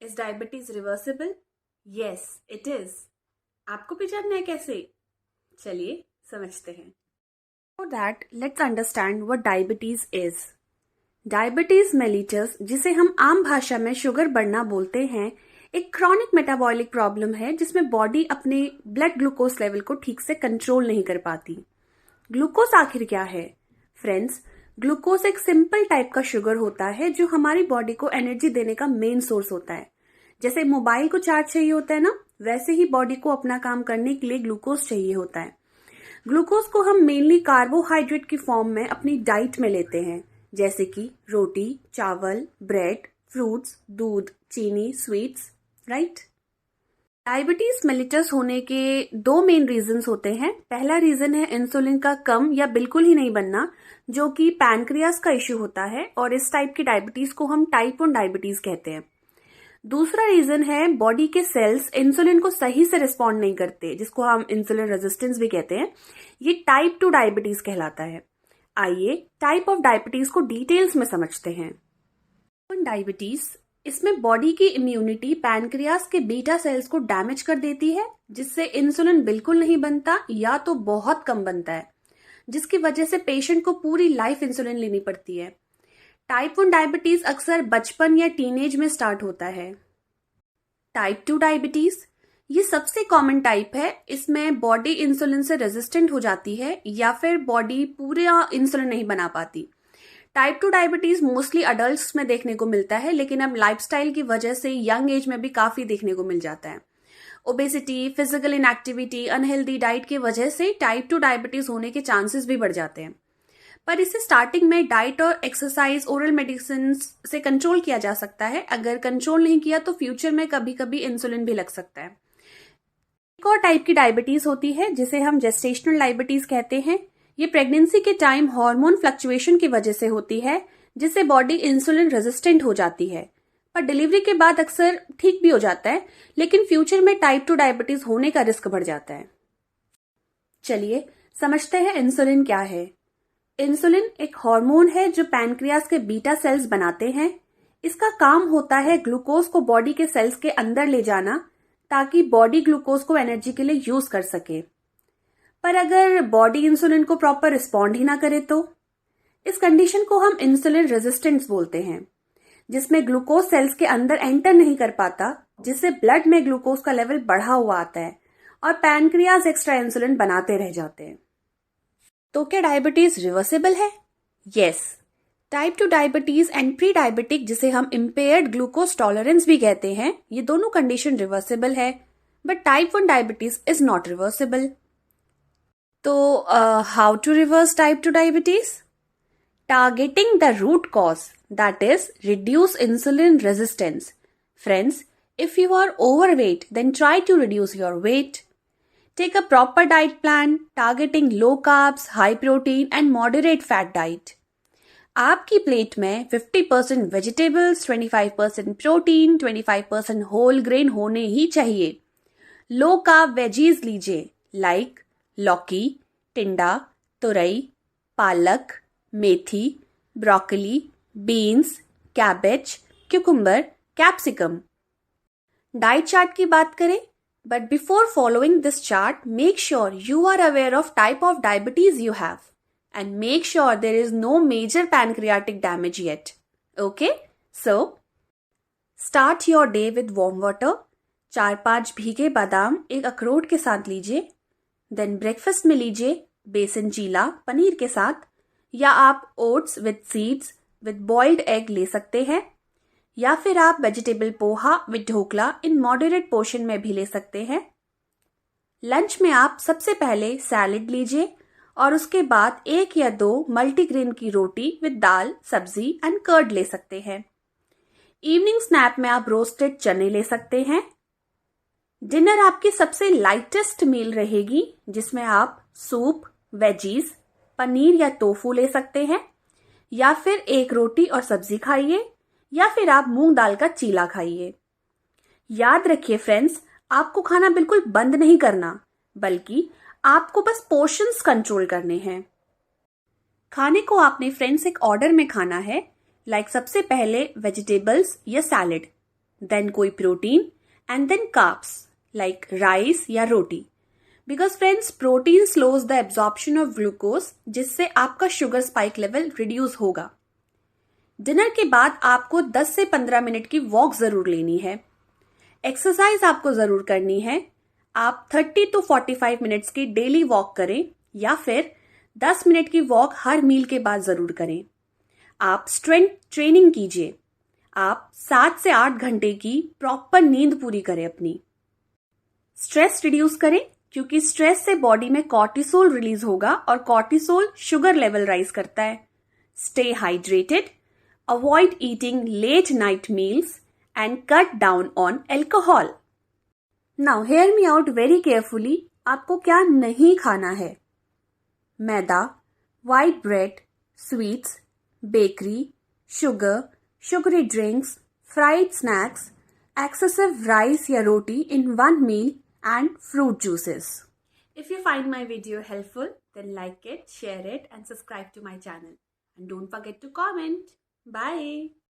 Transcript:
Is diabetes reversible? Yes it is. आपको भी जानना है कैसे? चलिए समझते हैं। For that let's understand what diabetes is. Diabetes mellitus, जिसे हम आम भाषा में शुगर बढ़ना बोलते हैं, एक क्रॉनिक मेटाबॉलिक प्रॉब्लम है जिसमें बॉडी अपने ब्लड ग्लूकोज लेवल को ठीक से कंट्रोल नहीं कर पाती। ग्लूकोज आखिर क्या है? फ्रेंड्स, ग्लूकोज एक सिंपल टाइप का शुगर होता है जो हमारी बॉडी को एनर्जी देने का मेन सोर्स होता है। जैसे मोबाइल को चार्ज चाहिए होता है ना, वैसे ही बॉडी को अपना काम करने के लिए ग्लूकोज चाहिए होता है। ग्लूकोज को हम मेनली कार्बोहाइड्रेट की फॉर्म में अपनी डाइट में लेते हैं, जैसे कि रोटी, चावल, ब्रेड, फ्रूट्स, दूध, चीनी, स्वीट्स, राइट। डायबिटीज मेलिटस होने के दो मेन रीजंस होते हैं। पहला रीजन है इंसुलिन का कम या बिल्कुल ही नहीं बनना, जो कि पैनक्रियास का इश्यू होता है, और इस टाइप की डायबिटीज को हम टाइप 1 डायबिटीज कहते हैं। दूसरा रीजन है बॉडी के सेल्स इंसुलिन को सही से रिस्पॉन्ड नहीं करते, जिसको हम इंसुलिन रेजिस्टेंस भी कहते हैं। ये टाइप 2 डायबिटीज कहलाता है। आइए टाइप ऑफ डायबिटीज को डिटेल्स में समझते हैं। डायबिटीज, इसमें बॉडी की इम्यूनिटी पैनक्रियास के बीटा सेल्स को डैमेज कर देती है, जिससे इंसुलिन बिल्कुल नहीं बनता या तो बहुत कम बनता है, जिसकी वजह से पेशेंट को पूरी लाइफ इंसुलिन लेनी पड़ती है। टाइप 1 डायबिटीज अक्सर बचपन या टीनेज में स्टार्ट होता है। टाइप 2 डायबिटीज, ये सबसे कॉमन टाइप है। इसमें बॉडी इंसुलिन से रेजिस्टेंट हो जाती है या फिर बॉडी पूरा इंसुलिन नहीं बना पाती। टाइप 2 डायबिटीज मोस्टली अडल्ट्स में देखने को मिलता है, लेकिन अब लाइफस्टाइल की वजह से यंग एज में भी काफी देखने को मिल जाता है। Obesity, physical inactivity, unhealthy diet की वजह से टाइप 2 डायबिटीज होने के चांसेस भी बढ़ जाते हैं। पर इसे स्टार्टिंग में डाइट और एक्सरसाइज, ओरल मेडिसिन से कंट्रोल किया जा सकता है। अगर कंट्रोल नहीं किया तो फ्यूचर में कभी कभी इंसुलिन भी लग सकता है। एक और टाइप की डायबिटीज होती है जिसे हम जेस्टेशनल डायबिटीज कहते हैं। ये प्रेगनेंसी के टाइम हार्मोन फ्लक्चुएशन की वजह से होती है, जिससे बॉडी इंसुलिन रेजिस्टेंट हो जाती है। पर डिलीवरी के बाद अक्सर ठीक भी हो जाता है, लेकिन फ्यूचर में टाइप 2 डायबिटीज होने का रिस्क बढ़ जाता है। चलिए समझते हैं इंसुलिन क्या है। इंसुलिन एक हार्मोन है जो पैनक्रियास के बीटा सेल्स बनाते हैं। इसका काम होता है ग्लूकोज को बॉडी के सेल्स के अंदर ले जाना, ताकि बॉडी ग्लूकोज को एनर्जी के लिए यूज कर सके। पर अगर बॉडी इंसुलिन को प्रॉपर रिस्पॉन्ड ही ना करे तो इस कंडीशन को हम इंसुलिन रेजिस्टेंस बोलते हैं, जिसमें ग्लूकोज सेल्स के अंदर एंटर नहीं कर पाता, जिससे ब्लड में ग्लूकोज का लेवल बढ़ा हुआ आता है और पैनक्रियाज एक्स्ट्रा इंसुलिन बनाते रह जाते हैं। तो क्या डायबिटीज रिवर्सिबल है? Yes. Type 2 diabetes and pre diabetic, जिसे हम इम्पेयर्ड ग्लूकोज टॉलरेंस भी कहते हैं, ये दोनों कंडीशन रिवर्सिबल है, but type 1 diabetes is not reversible. तो how to reverse type 2 diabetes? Targeting the root cause, that is reduce insulin resistance. Friends, if you are overweight, then try to reduce your weight. Take a proper diet plan targeting low carbs, high protein and moderate fat diet. आपकी plate में 50% vegetables, 25% protein, 25% whole grain होने ही चाहिए। Low carb veggies लीजिए, like लौकी, टिंडा, तुरई, पालक, मेथी, broccoli, beans, cabbage, cucumber, capsicum. Diet chart की बात करें, but before following this chart, make sure you are aware of type of diabetes you have and make sure there is no major pancreatic damage yet. Okay? So, start your day with warm water. 4-5 भीगे बादाम एक अखरोट के साथ लीजिए। Then breakfast में लीजिए बेसन चीला पनीर के साथ, या आप oats with seeds with boiled egg ले सकते हैं, या फिर आप vegetable poha with dhokla in moderate portion में भी ले सकते हैं। लंच में आप सबसे पहले सैलेड लीजिए और उसके बाद 1 या 2 मल्टीग्रेन की रोटी विद दाल, सब्जी एंड कर्ड ले सकते हैं। इवनिंग स्नैक में आप रोस्टेड चने ले सकते हैं। डिनर आपकी सबसे लाइटेस्ट मील रहेगी, जिसमें आप सूप, वेजीज, पनीर या टोफू ले सकते हैं, या फिर 1 रोटी और सब्जी खाइए, या फिर आप मूंग दाल का चीला खाइए। याद रखिए फ्रेंड्स, आपको खाना बिल्कुल बंद नहीं करना, बल्कि आपको बस पोर्शंस कंट्रोल करने हैं। खाने को आपने फ्रेंड्स एक ऑर्डर में खाना है, लाइक सबसे पहले वेजिटेबल्स या सैलेड, then कोई protein and then carbs like rice या रोटी. Because friends, protein slows the absorption of glucose, जिससे आपका शुगर स्पाइक लेवल रिड्यूस होगा. डिनर के बाद आपको 10 से 15 मिनट की वॉक जरूर लेनी है. एक्सरसाइज आपको जरूर करनी है. आप 30 to 45 मिनट्स की डेली वॉक करें या फिर 10 मिनट की वॉक हर मील के बाद जरूर करें. आप स्ट्रेंथ ट्रेनिंग कीजिए. आप 7 से 8 घंटे की प्रॉपर नींद पूरी करें अपनी. स्ट्रेस रिड्यूस करें क्योंकि स्ट्रेस से बॉडी में कॉर्टिसोल रिलीज होगा और कॉर्टिसोल शुगर लेवल राइज करता है. Stay hydrated, avoid eating late night meals and cut down on alcohol. Now hear me out very carefully. आपको क्या नहीं खाना है? मैदा, white bread, sweets, bakery, sugar, sugary drinks, fried snacks, excessive rice या रोटी in one meal and fruit juices. If you find my video helpful, then like it, share it and subscribe to my channel. And don't forget to comment. Bye.